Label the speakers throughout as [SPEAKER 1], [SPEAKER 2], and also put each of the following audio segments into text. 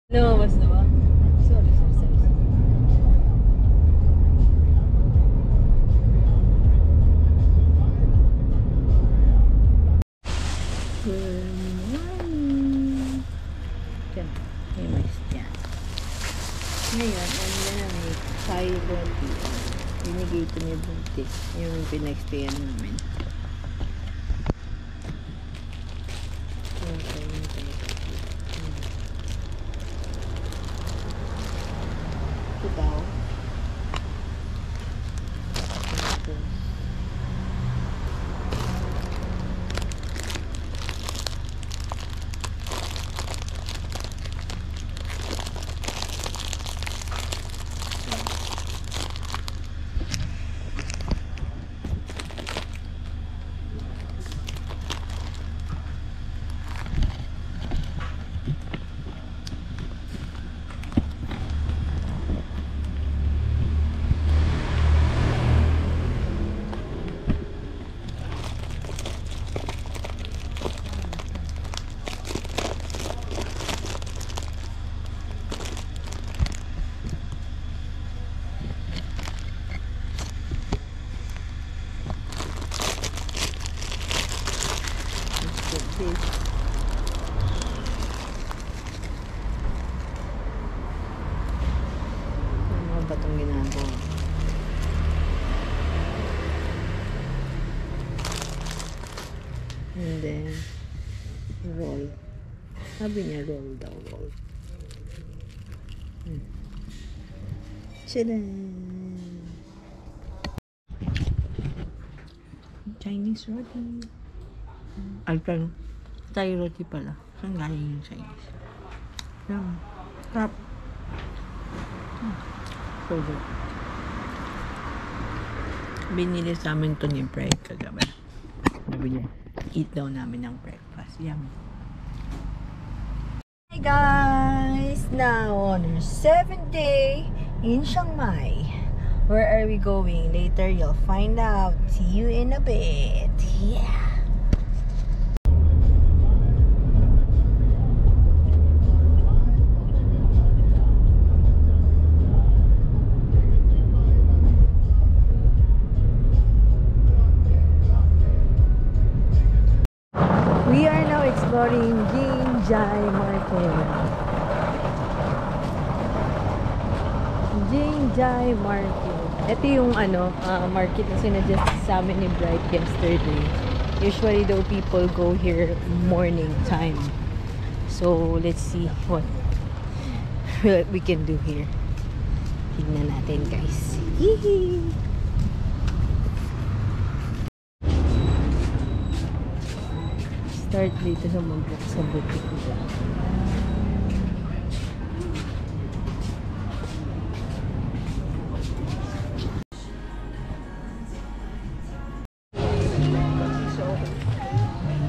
[SPEAKER 1] Lumabas na ba? Sorry. Good morning. Diyan. May mais dyan. Ngayon, ano na may fire roti. Binigay ito ni Buntik. Yung pinag-stayan namin. Ito daw. Ano ba itong ginagawa? And then roll. Sabi niya roll daw, roll. Tchadan! Chinese roti. Ay, pero Thai roti pala. Saan galing yung Chinese? Yum. Crap. So good. Binili sa amin ito ni Fred kagabi. Sabi niya, eat daw namin ng breakfast. Yum. Hi guys! Now on our 7th day in Chiang Mai. Where are we going? Later you'll find out. See you in a bit. Yeah! We are now exploring Jingjai Market. Jingjai Market. Ito yung market na sinuggest sa amin ni Bright yesterday. Usually though people go here morning time. So let's see what we can do here. Tignan natin guys. Yee! Start dito sa mag-book sa boutique nila.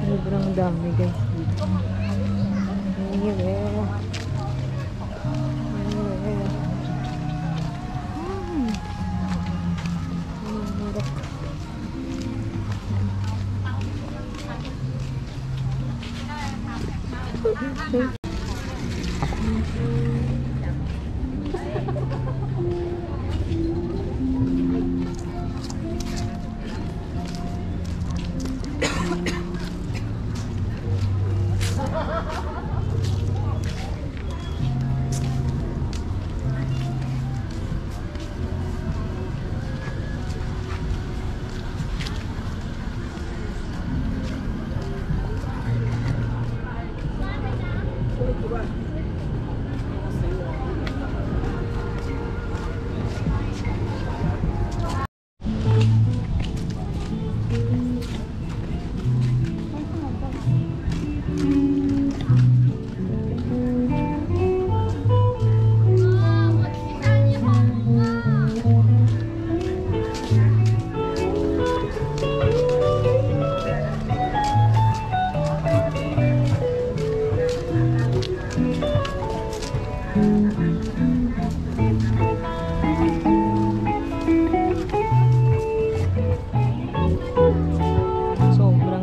[SPEAKER 1] Sobrang dami guys dito. Anywhere.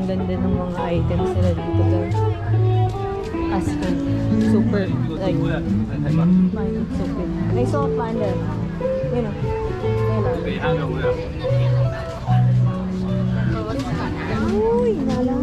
[SPEAKER 1] ganda ng mga items nila dito guys. As in, super like Fine, it's okay. May soft panda. You know. Uy, nala.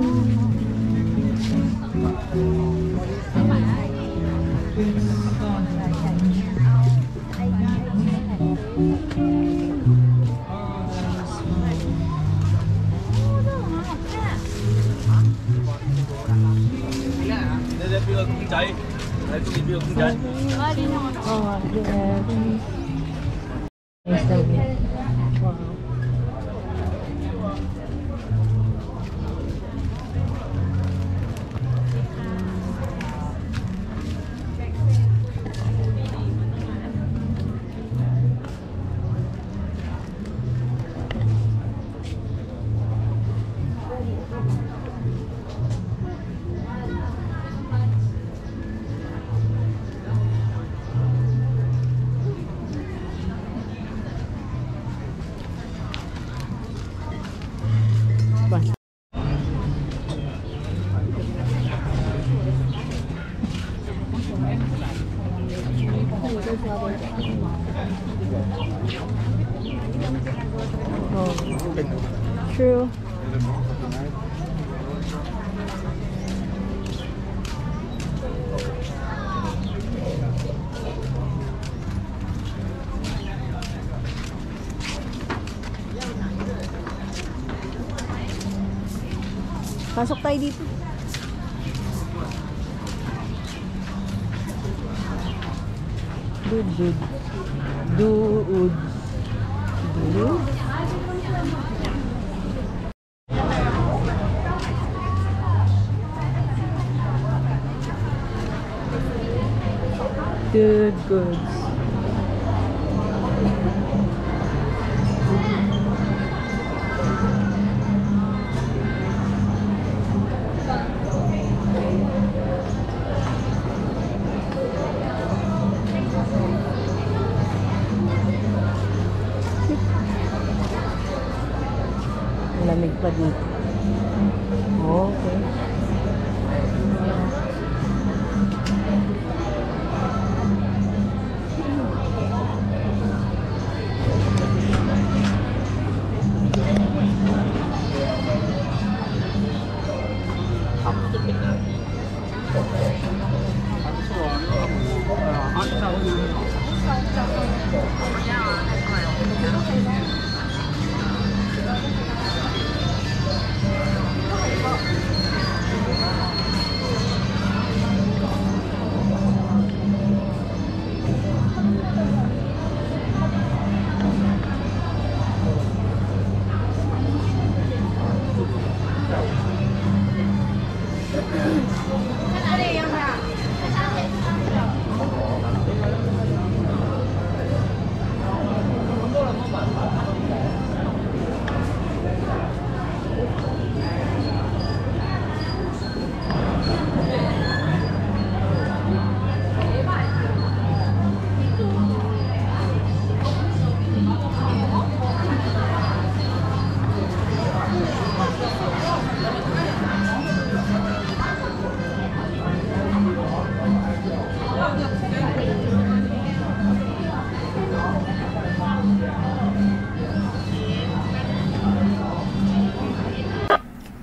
[SPEAKER 1] Oh, yeah. Nice lang yun. Wow. Oh, true. Pasok tayo dito. Dude. Dude goods. Lamig pa dito. Okay.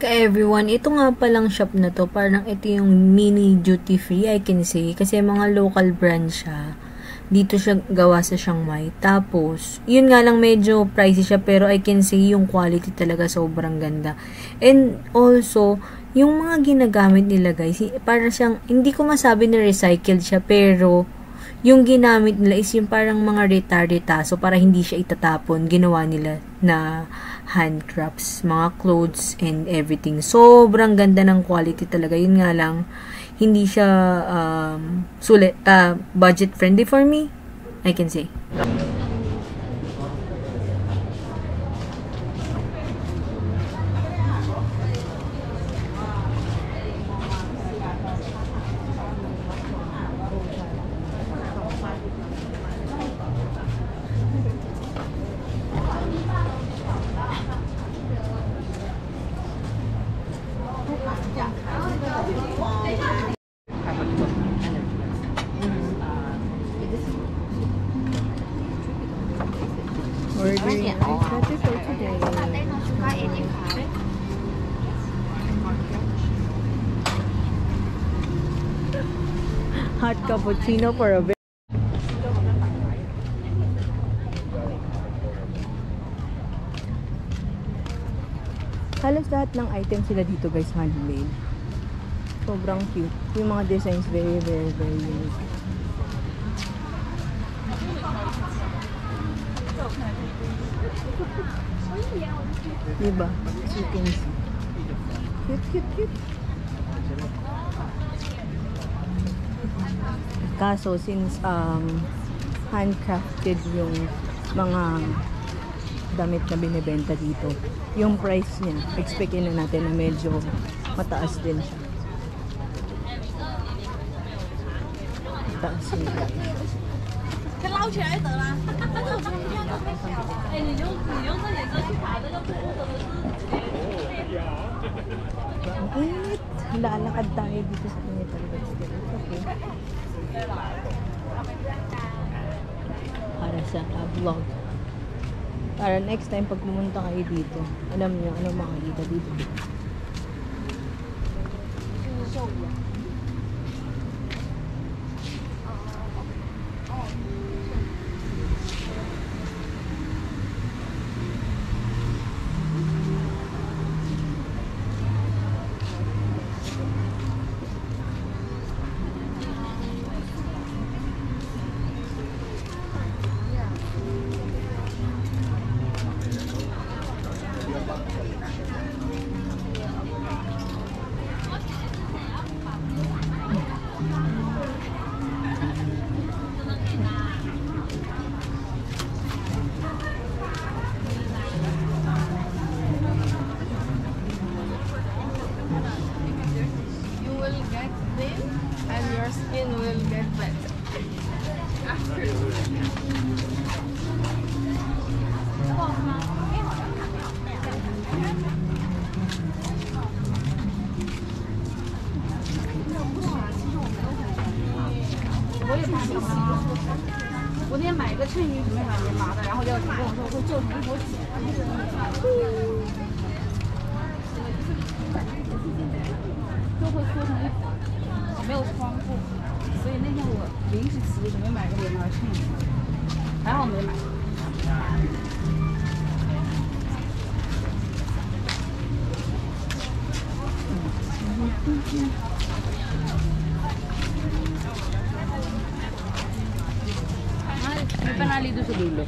[SPEAKER 1] Everyone, ito nga palang shop na to, parang ito yung mini duty free, I can say, kasi mga local brand siya. Dito siya gawa sa Chiang Mai. Tapos, yun nga lang medyo pricey siya, pero I can say yung quality talaga sobrang ganda. And also, yung mga ginagamit nila guys, para siyang, hindi ko masabi na recycled siya, pero yung ginamit nila is yung parang mga retardetaso para hindi siya itatapon. Ginawa nila na handcrafts, mga clothes and everything. Sobrang ganda ng quality talaga. Yun nga lang, hindi siya budget friendly for me, I can say. ordering rice. That is also there. Hot cappuccino for a bit. Halos lahat ng items sila dito guys handmade. Sobrang cute. Yung mga designs very unique. Diba? As you can see. Cute. Kaso since handcrafted yung mga damit na binibenta dito, yung price niya, expectin na natin na medyo mataas din siya. Mataas yung price. Ang init. Lalakad tayo dito sa Pinitan. Okay. Para sa vlog. Para next time pag pumunta kayo dito, alam nyo ano makikita dito.
[SPEAKER 2] Skin will get better after.我也不洗，我那天买一个衬衣准备买棉麻的，然后廖婷跟我说会皱成一坨茧，就会缩成一坨。没有窗户，所以那天我临时起意准备买个棉麻衬衣，还好没买。May panali doon sa dulo.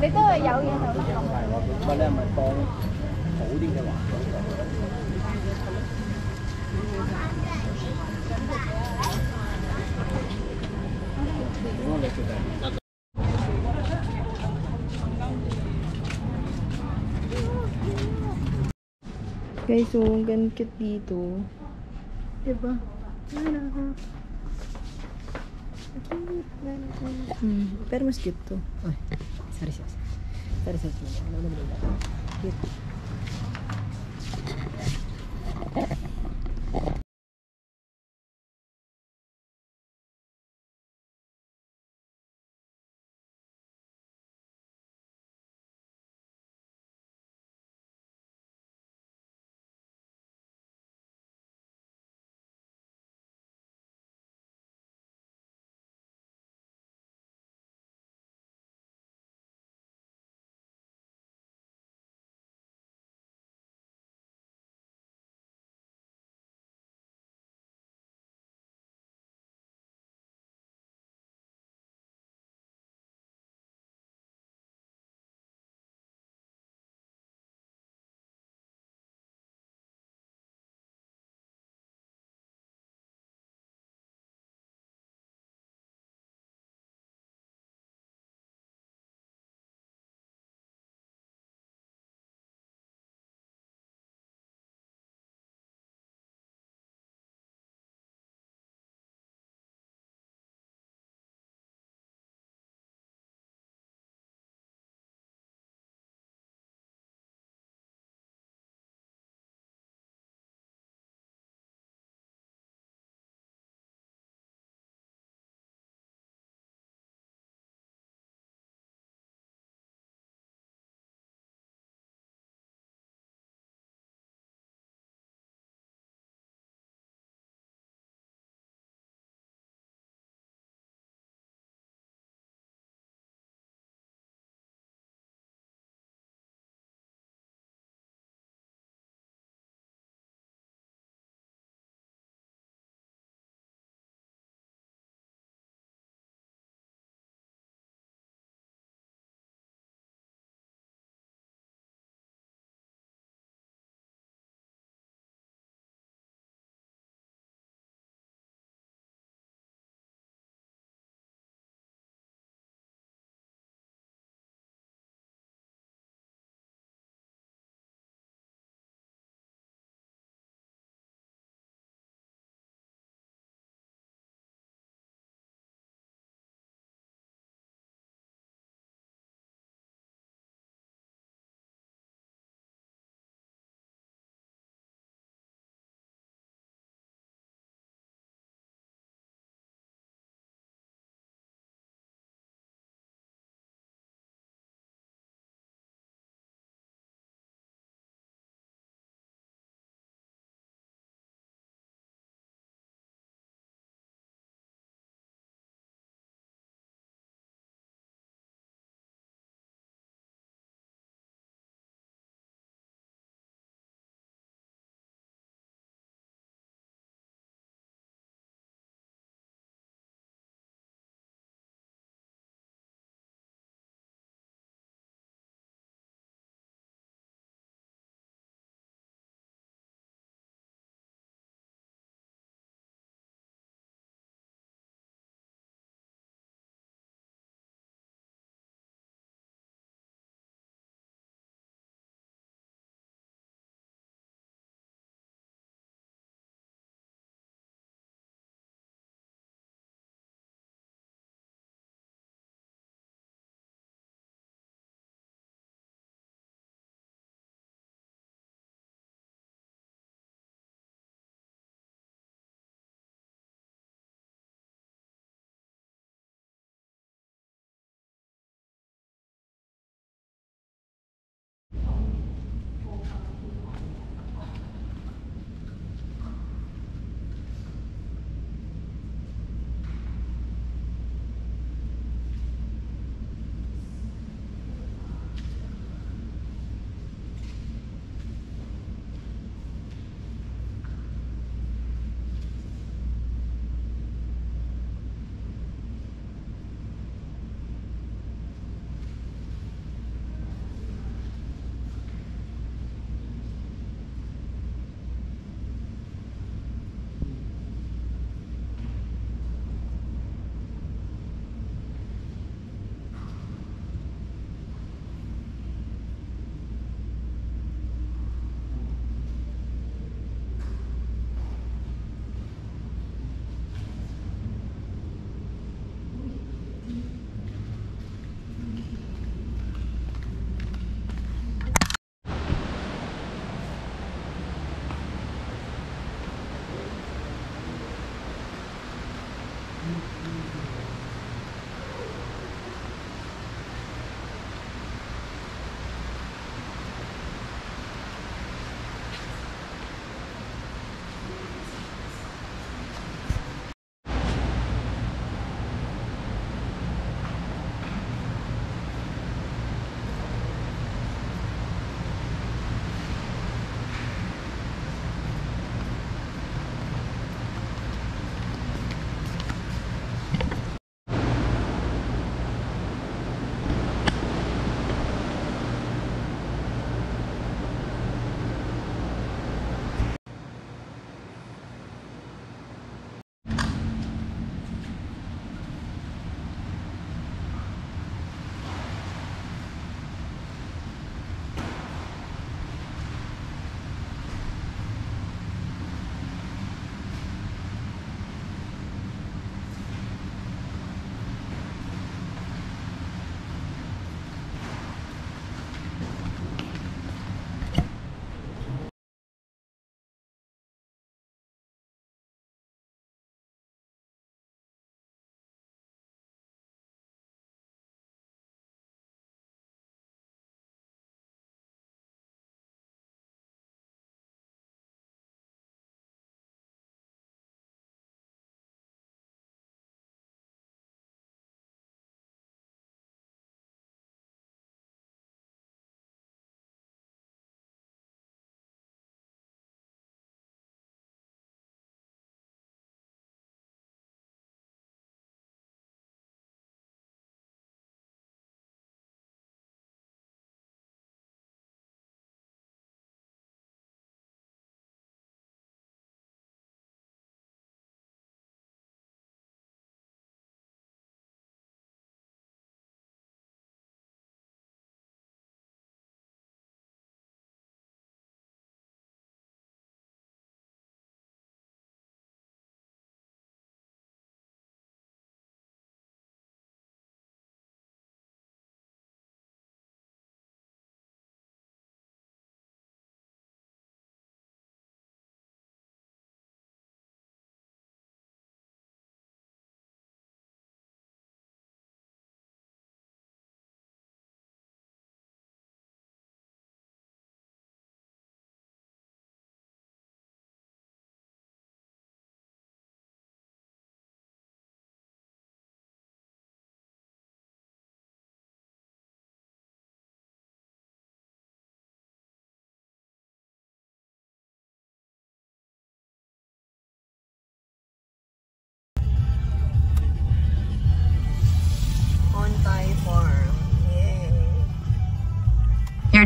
[SPEAKER 2] 你都係有嘢就得咁。唔係你係咪當好啲嘅話？Guys,
[SPEAKER 1] so ang cute dito. Diba? Pero mas cute to. Ay, sorry, sorry. Sorry, sorry. Cute.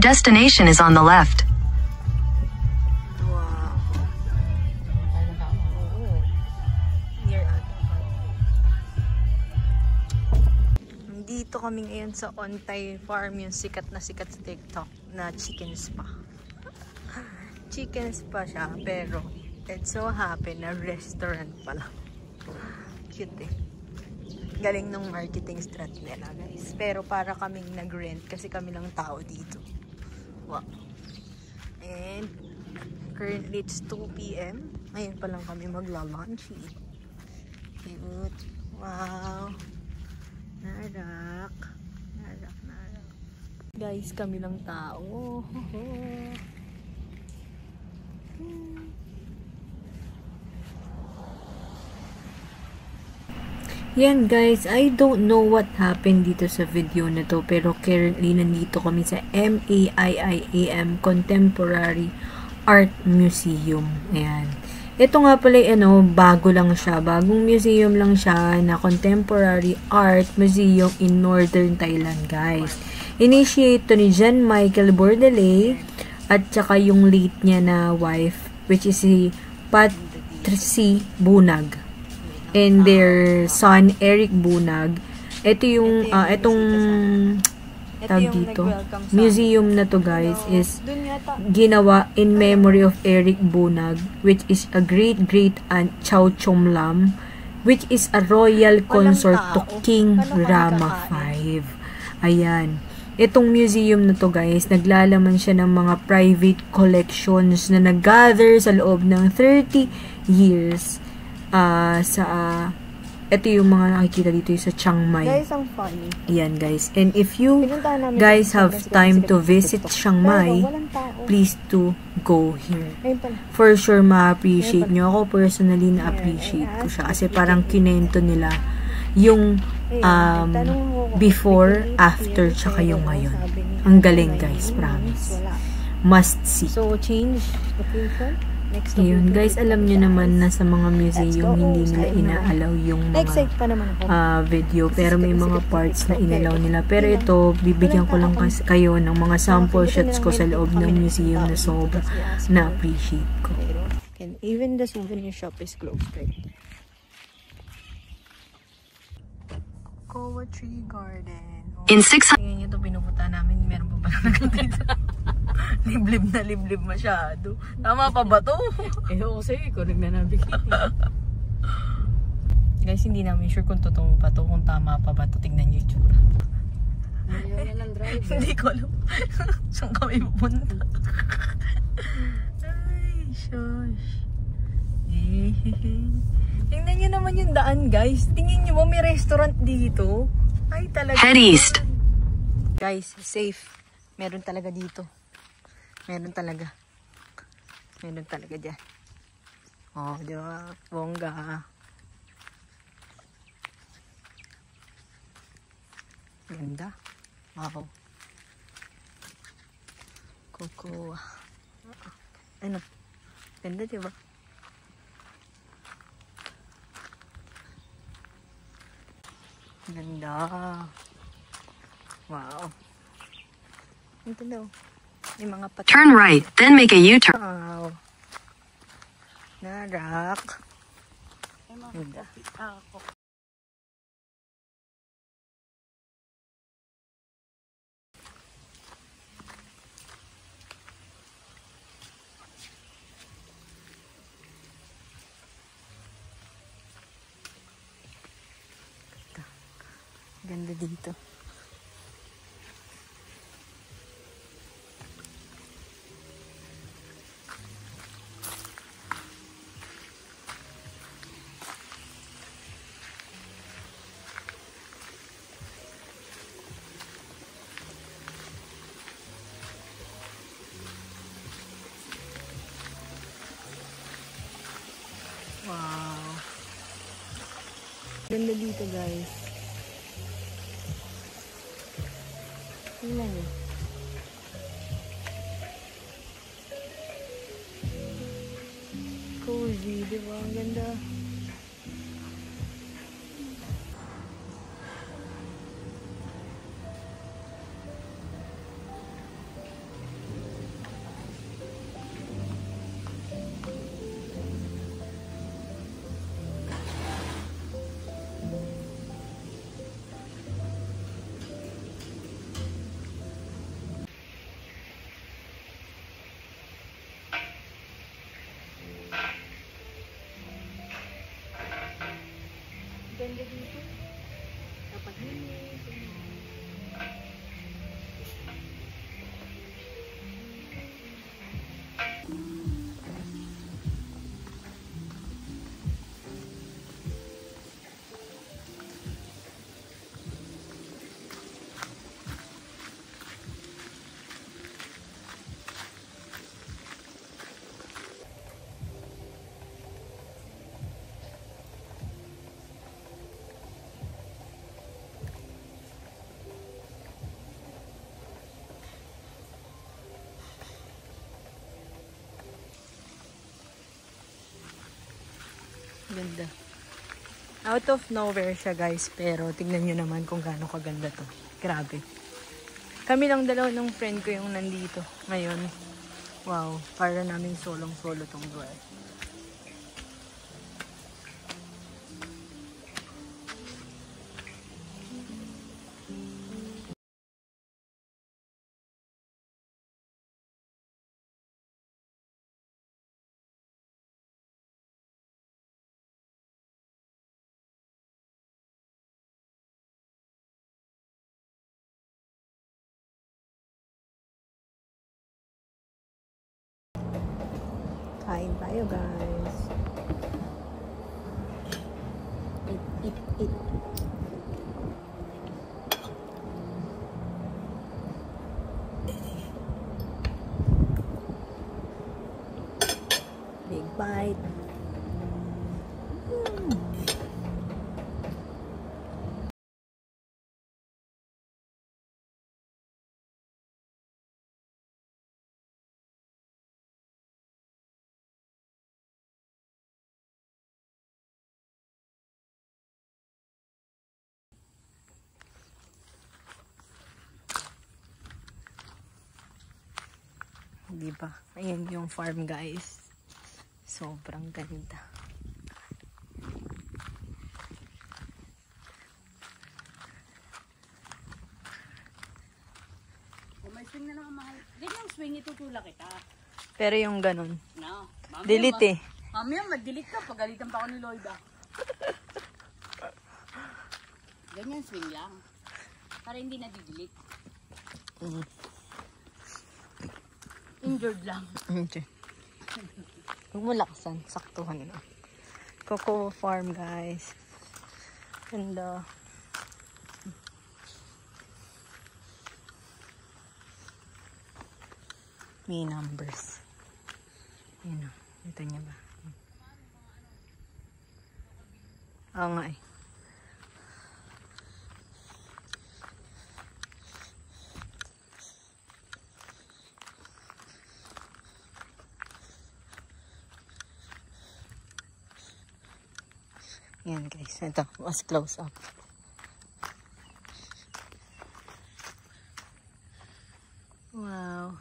[SPEAKER 3] destination is on the left.
[SPEAKER 1] Wow. Near Dito kami ngayon sa Ontay Farm, yung sikat na sikat sa TikTok na chicken spa. Chicken spa siya, pero it so happen na restaurant pala. Cute eh. Galing ng marketing strat nila, guys. Pero para kaming nag-rent kasi kami lang tao dito. Wow. And currently it's 2 PM. Ngayon pa lang kami magla-lunch. Cute. Wow. Narak. Narak, narak. Guys, kami lang tao. Yan guys, I don't know what happened dito sa video na to, pero currently nandito kami sa MAIIAM Contemporary Art Museum. Ayan. Ito nga pala, bago lang siya. Bagong museum lang siya na Contemporary Art Museum in Northern Thailand, guys. Initiate to ni Jean Michael Bordelais at saka yung late niya na wife, which is si Patricie Bunag. And their son, Eric Bunag. Ito yung, tawag dito, museum na to guys is ginawa in memory of Eric Bunag, which is a great aunt Chow Chom Lam, which is a royal consort to King Rama V. Ayan. Itong museum na to guys, naglalaman siya ng mga private collections na nag-gather sa loob ng 30 years. Ito yung mga nakikita dito sa Chiang Mai.
[SPEAKER 2] Guys, ang funny.
[SPEAKER 1] Ayan guys. And if you guys have time to visit Chiang Mai, please to go here. For sure, ma-appreciate nyo. Ako personally na-appreciate ko siya. Kasi parang kinento nila yung before, after, tsaka yung ngayon. Ang galing guys, promise. Must see. So, change location. Ayun, guys, alam nyo naman na sa mga museum hindi nila inaalaw yung mga video, pero may mga parts na inalaw nila. Pero ito, bibigyan ko lang kayo ng mga sample shots ko sa loob ng museum na sobra na-appreciate ko. And even the souvenir shop is closed right there. Kowa Tree Garden.
[SPEAKER 3] In 600
[SPEAKER 1] tingnan nyo ito, pinupunta namin. Meron pa ba na liblib masyado. Tama pa ba to? Oo, sa'yo, ikaw nagnanabigit. Guys, hindi namin sure kung totoo pa to, kung tama pa ba to. Tingnan nyo yung tsura. Hindi ko alam. Saan kami pupunta? Ay, shush. Tingnan nyo naman yung daan, guys. Tingnan nyo mo, may restaurant dito. Ay, talaga.
[SPEAKER 3] head east.
[SPEAKER 1] Guys, safe. Meron talaga dito. Meron talaga. Meron talaga dyan. Oh, di ba? Bongga. Ganda. Wow. Coco. Ano? Ganda, di ba? Ganda. Wow. Ito daw. May mga pati.
[SPEAKER 3] Turn right, then make a U-turn.
[SPEAKER 1] Wow. Narak. Ganda. Ganda dito. Wow. Ganda dito, guys. Tingnan niyo. Cozy, di ba? Ang ganda. Ganda. Out of nowhere siya guys, pero tingnan nyo naman kung gaano kaganda to. Grabe. Kami lang dalawa ng friend ko yung nandito ngayon. Wow, para namin solong-solo tong lugar. Kain tayo, guys. Eat. Big bite. Diba? Ayan yung farm, guys. Sobrang ganda.
[SPEAKER 2] Kung may swing na lang ang mahal. Ganyang swing, itutula kita.
[SPEAKER 1] Pero yung ganun.
[SPEAKER 2] No.
[SPEAKER 1] Delete eh.
[SPEAKER 2] Mamaya mag-delete ka. Pagalitan pa ako ni Lloyd Ganyan swing lang. Para hindi na-delete. Injured lang.
[SPEAKER 1] Okay. Huwag mo laksan. Saktuhan na. Cocoa farm, guys. Ganda. May numbers. Ayan o. Ito niya ba? Oo nga eh. Yan guys, ito, mas close up. Wow.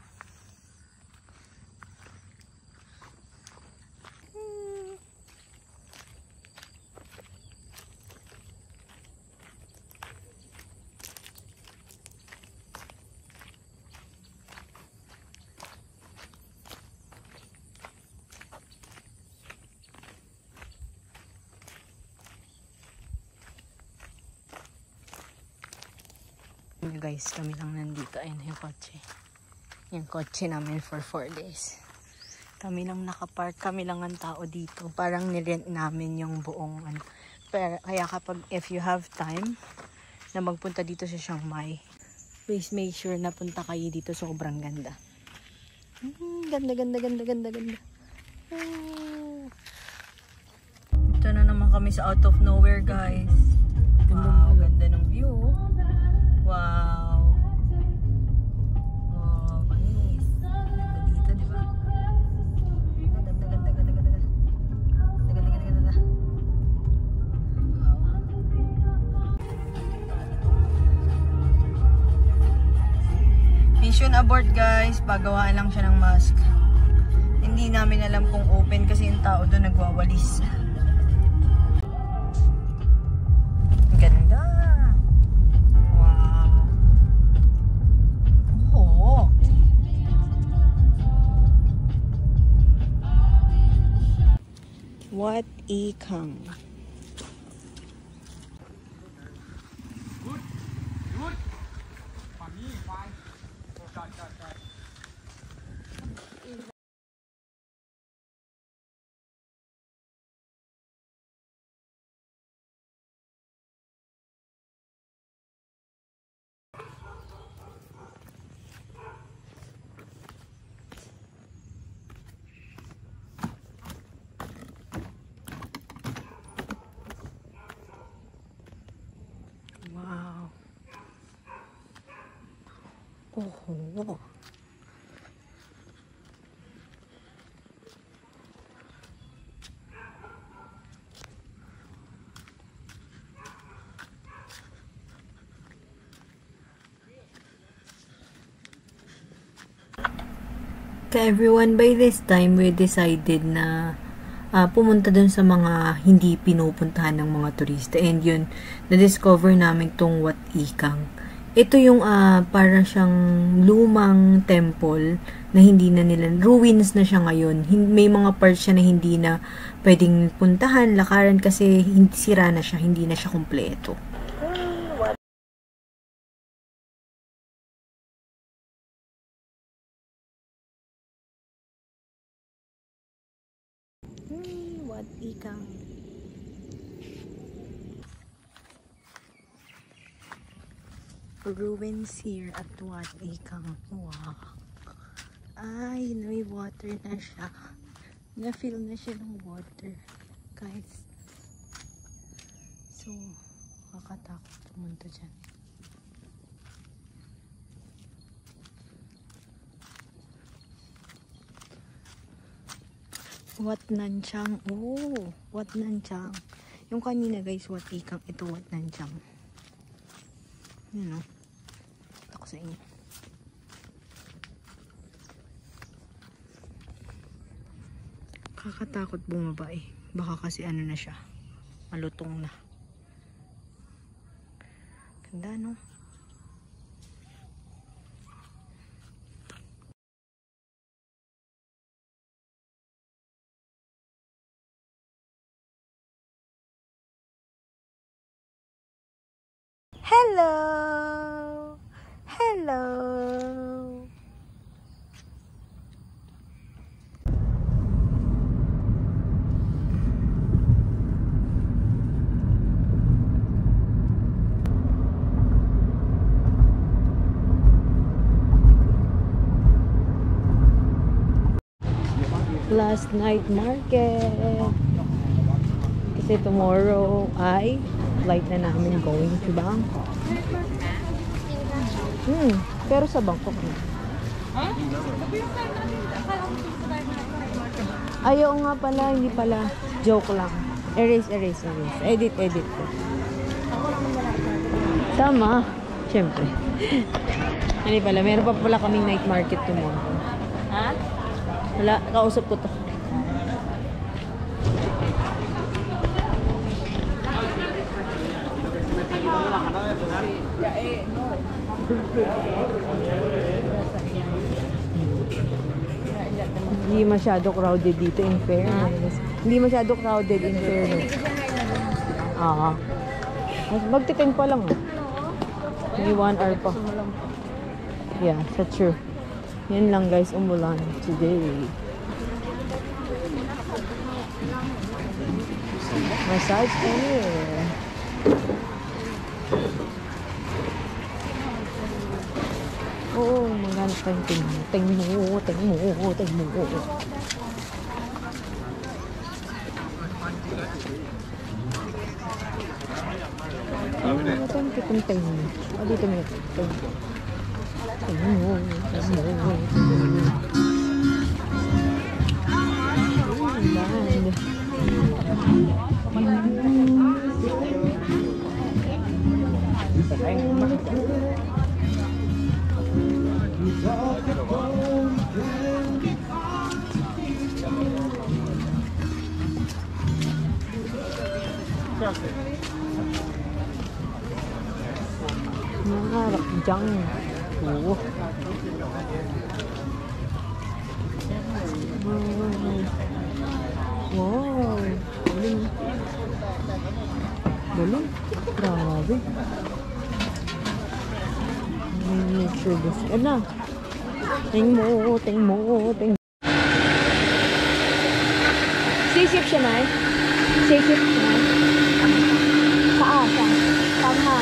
[SPEAKER 1] Guys, kami lang nandito. Ayun yung kotse. Yung kotse namin for 4 days. Kami lang nakapark. Kami lang ang tao dito. Parang nirent namin yung buong ano. Pero, kaya kapag if you have time na magpunta dito sa Chiang Mai, please make sure na punta kayo dito. Sobrang ganda. Ganda. Ito na naman kami sa out of nowhere, guys. Wow, ganda ng view. Wow. Oh, panis. Ganda dito, di ba? Ganda. Wow. Mission abort, guys. Pagawaan lang siya ng mask. Hindi namin alam kung open kasi yung tao doon nagwawalis. Ganda. Wat Ikang. Wow. Oh. Kaya everyone, by this time, we decided na pumunta dun sa mga hindi pinupuntahan ng mga turista. And yun, na-discover namin tong Wat Ikang. Ito yung para siyang lumang temple na hindi na nila, ruins na siya ngayon. May mga parts siya na hindi na pwedeng puntahan, lakaran kasi sira na siya, hindi na siya kumpleto. Wat Ikang. Ruins here at Wat Ikang. Wow. Ay, may water na siya. Na-fill na siya ng water. Guys. So, kakatakot pumunta dyan. Wat Nanchang. Oh, Wat Nanchang. Yung kanina guys, Wat Ikang. Ito Wat Nanchang. Yun o. Ito ko sa inyo. Kakatakot bumaba eh. Baka kasi ano na siya. Malutong na. Ganda no? Hello! Hello! Last night market. Kasi tomorrow ay flight na namin going to Bangkok. Pero sa Bangkok na. Ayaw nga pala, hindi pala. Joke lang. Erase. Edit ko. Tama. Siyempre. Hindi pala, meron pa pala kaming night market tomorrow. Ha? Wala, kausap ko to. Hindi masyado crowded dito in fairness. Hindi masyado crowded in fairness. Magtitin pa lang. May 1 hour pa. Yeah, that's true. Yan lang guys, umulan today. Massage anywhere. Oo, maganda pa yung tingin mo. Tingin mo. Dito may tingin mo. Nangarap dyan. Oo. Wow. Galing. Grabe. Miniature bus. Ano? Ting mo. Sisip siya na eh. Sisip siya na. Saan? Tama.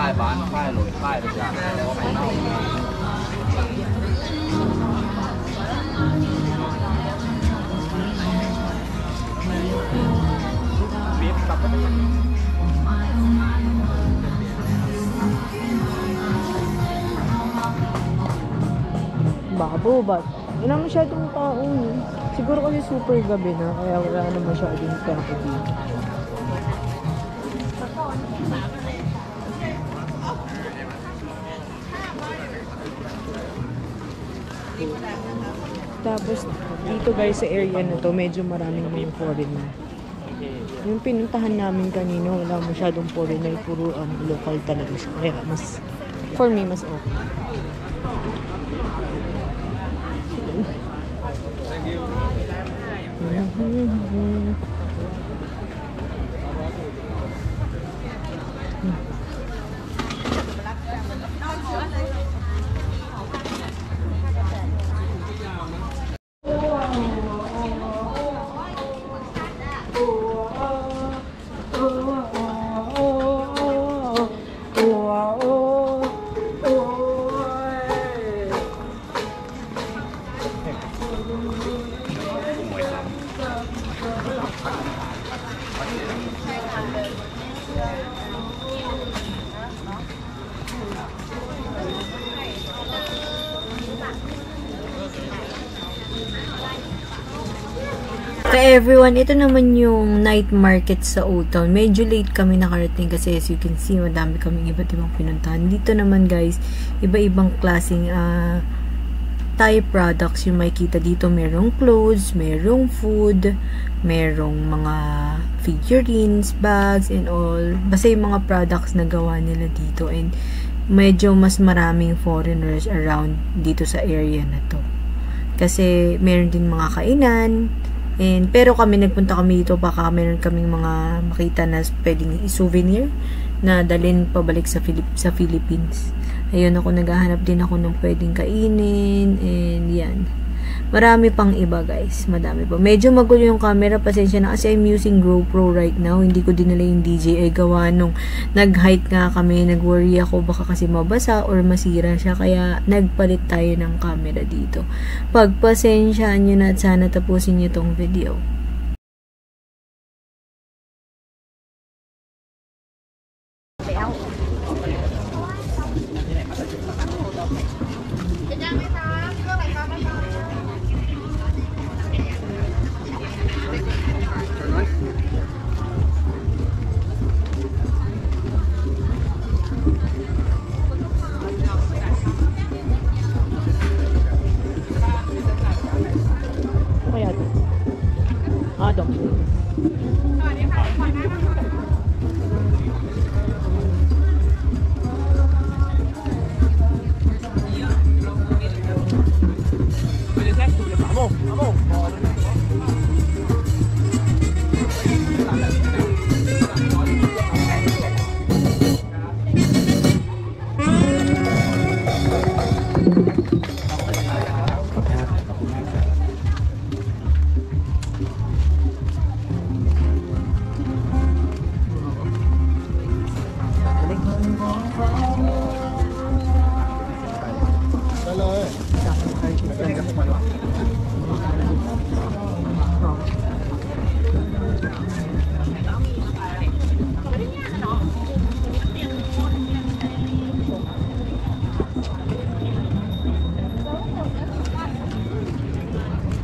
[SPEAKER 4] 大板塊、雷塊都得，我明啦。
[SPEAKER 1] Babo, but wala masyadong tao. Siguro kasi super gabi na, kaya wala na masyadong tao dito. Tapos dito guys sa area na to, medyo maraming mga foreigner. Yung pinuntahan namin kanina, wala masyadong foreigner, puro local talaga siya. Kaya mas, for me, mas okay. So everyone, ito naman yung night market sa Old Town. Medyo late kami nakarating kasi as you can see, madami kaming iba't ibang pinuntahan. Dito naman guys, iba-ibang klaseng Thai products yung makikita dito. Merong clothes, merong food, merong mga figurines, bags, and all. Basta yung mga products na gawa nila dito. And medyo mas maraming foreigners around dito sa area na to. Kasi meron din mga kainan. Pero nagpunta kami dito, baka meron kaming mga makita na pwedeng i-souvenir na dalhin pabalik sa Philippines. Ayun, naghahanap din ako ng pwedeng kainin, and yan. Marami pang iba guys, madami pa. Medyo magulo yung camera, pasensya na kasi I'm using GoPro right now. Hindi ko dinala yung DJI gawa nung nag-hike nga kami, nag-worry ako baka kasi mabasa or masira siya, kaya nagpalit tayo ng camera dito. Pagpasensyaan nyo na at sana tapusin nyo tong video.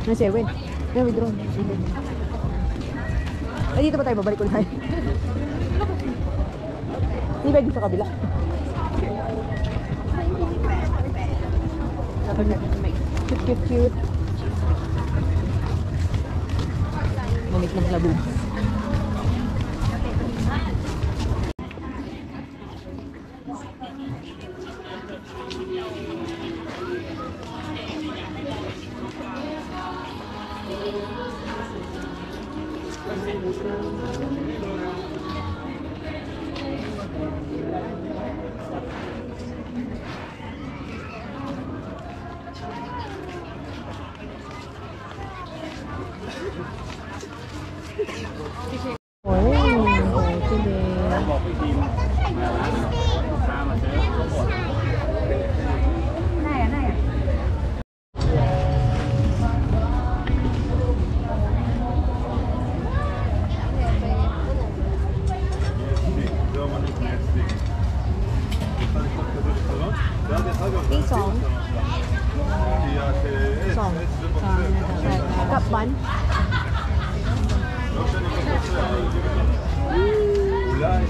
[SPEAKER 1] Na 7. Na withdraw. Ay, dito pa tayo babalik ulit. Hindi ba dito sa kabila? Cute. Mamit ng labog.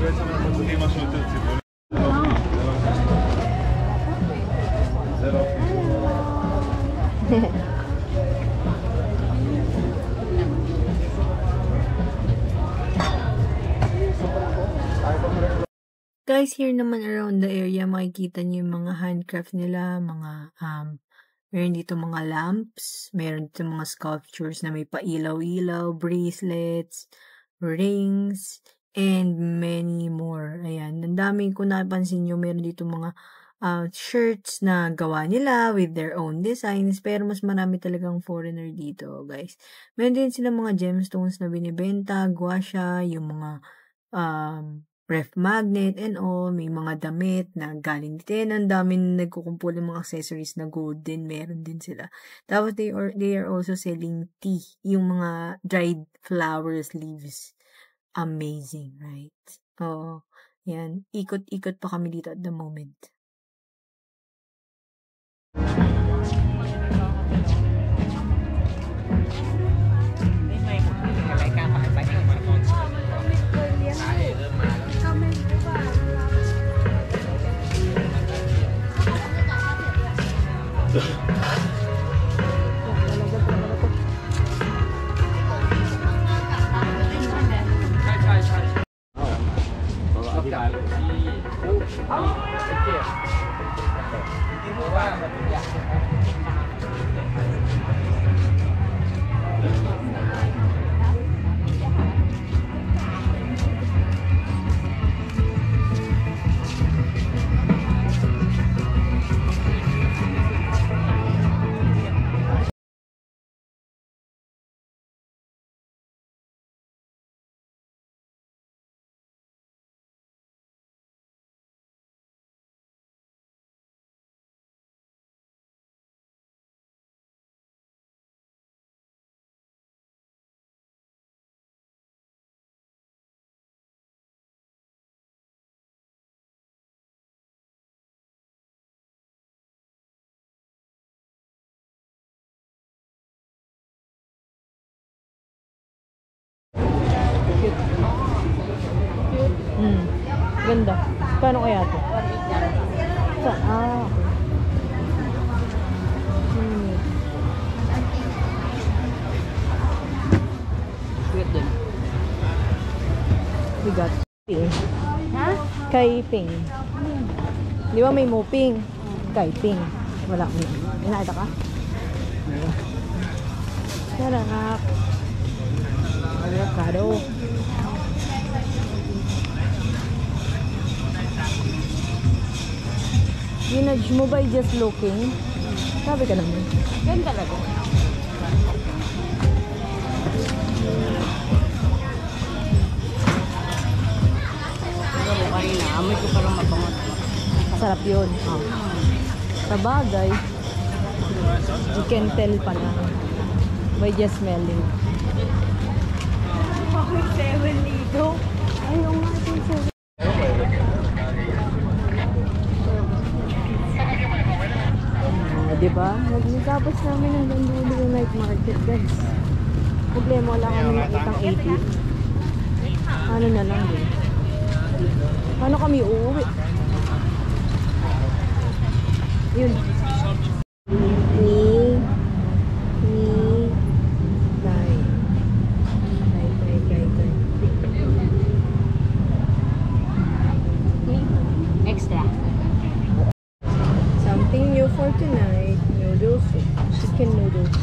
[SPEAKER 1] Guys, here naman around the area, makikita niyo yung mga handcraft nila, mga, meron dito mga lamps, meron dito mga sculptures na may pailaw-ilaw, bracelets, rings, and many more. Ayan, ang dami kung napansin nyo, meron dito mga shirts na gawa nila with their own designs, pero mas marami talagang foreigner dito, guys. Meron din sila mga gemstones na binibenta, guasha, yung mga ref magnet and all, may mga damit na galing din. Ang dami nagkukumpul ng mga accessories na gold din, meron din sila. Tapos they are also selling tea, yung mga dried flowers leaves. Amazing, right? Oo, yan. Ikot-ikot pa kami dito at the moment. Ganda. Paano kaya ito? We got ping.
[SPEAKER 2] Ha?
[SPEAKER 1] Kay ping. Di ba may moping? Kay ping. Wala mo. Inaita ka? Sarap. Avocado. Ginudge mo by just looking? Sabi ka naman.
[SPEAKER 2] Yan talaga. Pero kanina, amoy ko parang mabangot.
[SPEAKER 1] Sarap yun. Sa bagay, you can tell pa lang by just smelling. Bakit 7 dito? Ayaw nga ito 7. Diba? Tapos namin hanggang dulo yung night market, guys. Problema, wala kami nakitang 80. Ano na lang din. Paano kami uuwi? Yun.
[SPEAKER 2] Extra.
[SPEAKER 1] Something new for tonight. Noodles. Chicken noodles.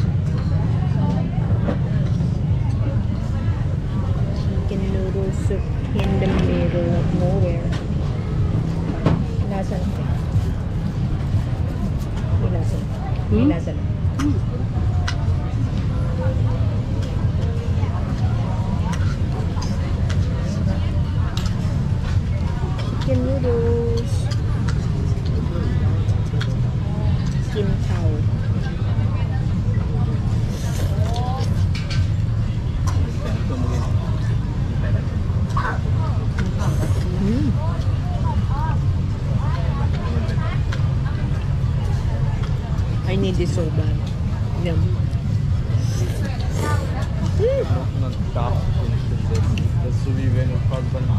[SPEAKER 1] Chicken noodle soup in the middle of nowhere. Lasa lang. May lasa lang. May lasa lang. Chicken noodles. Skin cow. I need this so bad. Yum.
[SPEAKER 4] Noch einen Tag, das ist so wie wenn du quasi beim